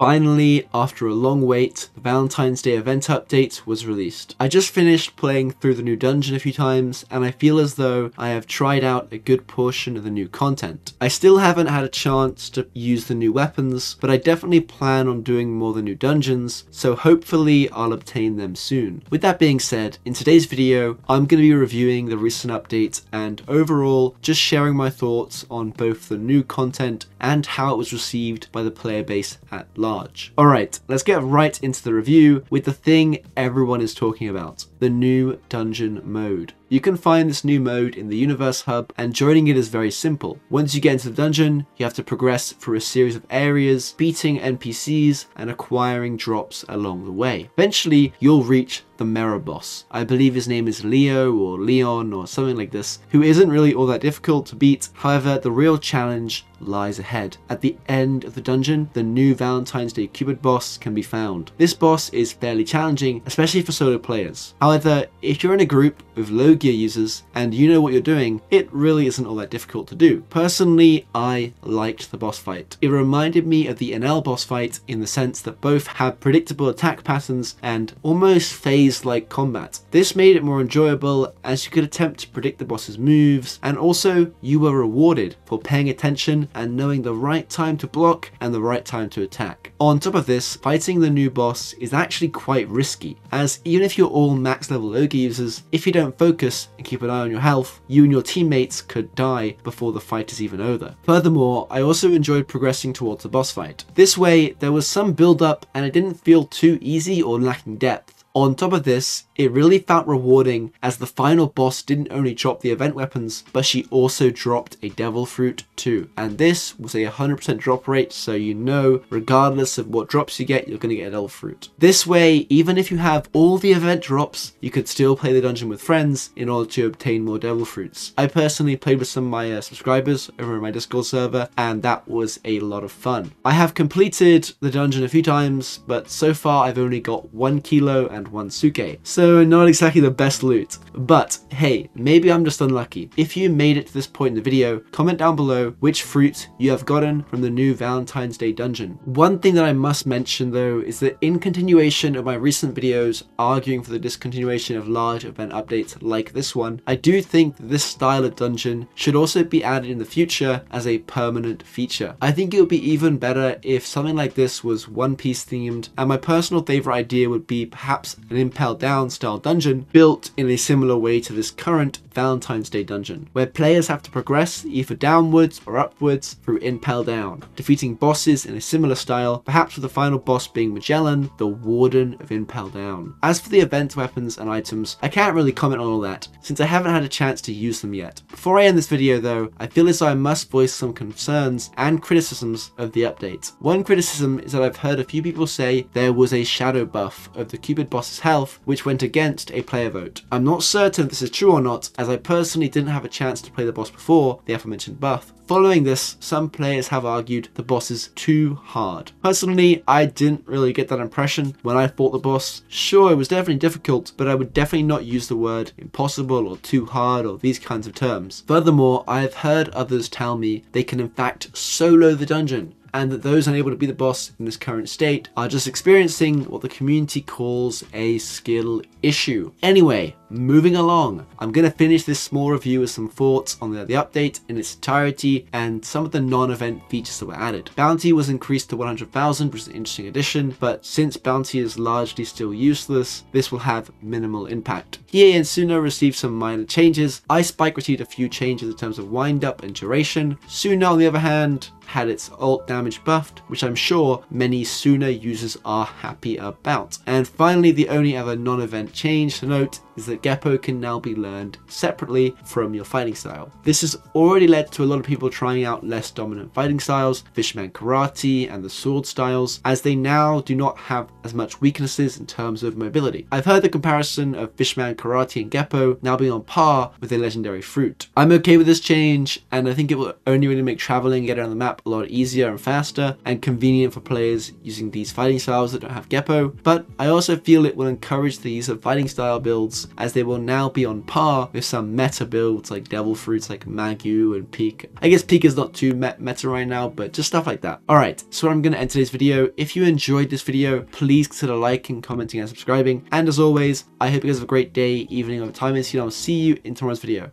Finally, after a long wait, the Valentine's Day event update was released. I just finished playing through the new dungeon a few times, and I feel as though I have tried out a good portion of the new content. I still haven't had a chance to use the new weapons, but I definitely plan on doing more of the new dungeons, so hopefully I'll obtain them soon. With that being said, in today's video, I'm going to be reviewing the recent update and overall just sharing my thoughts on both the new content and how it was received by the player base at large. Alright, let's get right into the review with the thing everyone is talking about, the new dungeon mode. You can find this new mode in the Universe Hub, and joining it is very simple. Once you get into the dungeon, you have to progress through a series of areas, beating NPCs and acquiring drops along the way. Eventually, you'll reach the mirror boss. I believe his name is Leo or Leon or something like this, who isn't really all that difficult to beat. However, the real challenge lies ahead. At the end of the dungeon, the new Valentine's Day Cupid Boss can be found. This boss is fairly challenging, especially for solo players. However, if you're in a group with low gear users and you know what you're doing, it really isn't all that difficult to do. Personally, I liked the boss fight. It reminded me of the NL boss fight in the sense that both have predictable attack patterns and almost phase-like combat. This made it more enjoyable as you could attempt to predict the boss's moves, and also you were rewarded for paying attention and knowing the right time to block and the right time to attack. On top of this, fighting the new boss is actually quite risky, as even if you're all max level low gear users, if you don't focus and keep an eye on your health, you and your teammates could die before the fight is even over. Furthermore, I also enjoyed progressing towards the boss fight. This way, there was some build up and it didn't feel too easy or lacking depth. On top of this, it really felt rewarding as the final boss didn't only drop the event weapons, but she also dropped a devil fruit too. And this was a 100% drop rate, so you know, regardless of what drops you get, you're going to get a devil fruit. This way, even if you have all the event drops, you could still play the dungeon with friends in order to obtain more devil fruits. I personally played with some of my subscribers over in my Discord server, and that was a lot of fun. I have completed the dungeon a few times, but so far I've only got 1 kilo and 1 suke, so not exactly the best loot. But hey, maybe I'm just unlucky. If you made it to this point in the video, comment down below which fruit you have gotten from the new Valentine's Day dungeon. One thing that I must mention though is that in continuation of my recent videos arguing for the discontinuation of large event updates like this one, I do think that this style of dungeon should also be added in the future as a permanent feature. I think it would be even better if something like this was One Piece themed, and my personal favorite idea would be perhaps an Impel Down style dungeon built in a similar way to this current Valentine's Day dungeon, where players have to progress either downwards or upwards through Impel Down, defeating bosses in a similar style, perhaps with the final boss being Magellan, the Warden of Impel Down. As for the event weapons and items, I can't really comment on all that, since I haven't had a chance to use them yet. Before I end this video though, I feel as though I must voice some concerns and criticisms of the update. One criticism is that I've heard a few people say there was a shadow buff of the Cupid Boss's health, which went against a player vote. I'm not certain if this is true or not, as I personally didn't have a chance to play the boss before the aforementioned buff. Following this, some players have argued the boss is too hard. Personally, I didn't really get that impression when I fought the boss. Sure, it was definitely difficult, but I would definitely not use the word impossible or too hard or these kinds of terms. Furthermore, I have heard others tell me they can in fact solo the dungeon, and that those unable to be the boss in this current state are just experiencing what the community calls a skill issue. Anyway, moving along, I'm going to finish this small review with some thoughts on the update in its entirety and some of the non-event features that were added. Bounty was increased to 100,000, which is an interesting addition, but since Bounty is largely still useless, this will have minimal impact. Hiei and Suna received some minor changes. Ice Spike received a few changes in terms of wind up and duration. Suna, on the other hand, had its ult damage buffed, which I'm sure many Suna users are happy about. And finally, the only other non-event change to note is that Geppo can now be learned separately from your fighting style. This has already led to a lot of people trying out less dominant fighting styles, Fishman Karate and the sword styles, as they now do not have as much weaknesses in terms of mobility. I've heard the comparison of Fishman Karate and Geppo now being on par with a legendary fruit. I'm okay with this change, and I think it will only really make traveling and getting around the map a lot easier and faster and convenient for players using these fighting styles that don't have Geppo, but I also feel it will encourage the use of fighting style builds builds, as they will now be on par with some meta builds like devil fruits like Magu and Peak. I guess Peak is not too meta right now, but just stuff like that. Alright, so I'm going to end today's video. If you enjoyed this video, please consider liking, commenting, and subscribing. And as always, I hope you guys have a great day, evening, or time, and I'll see you in tomorrow's video.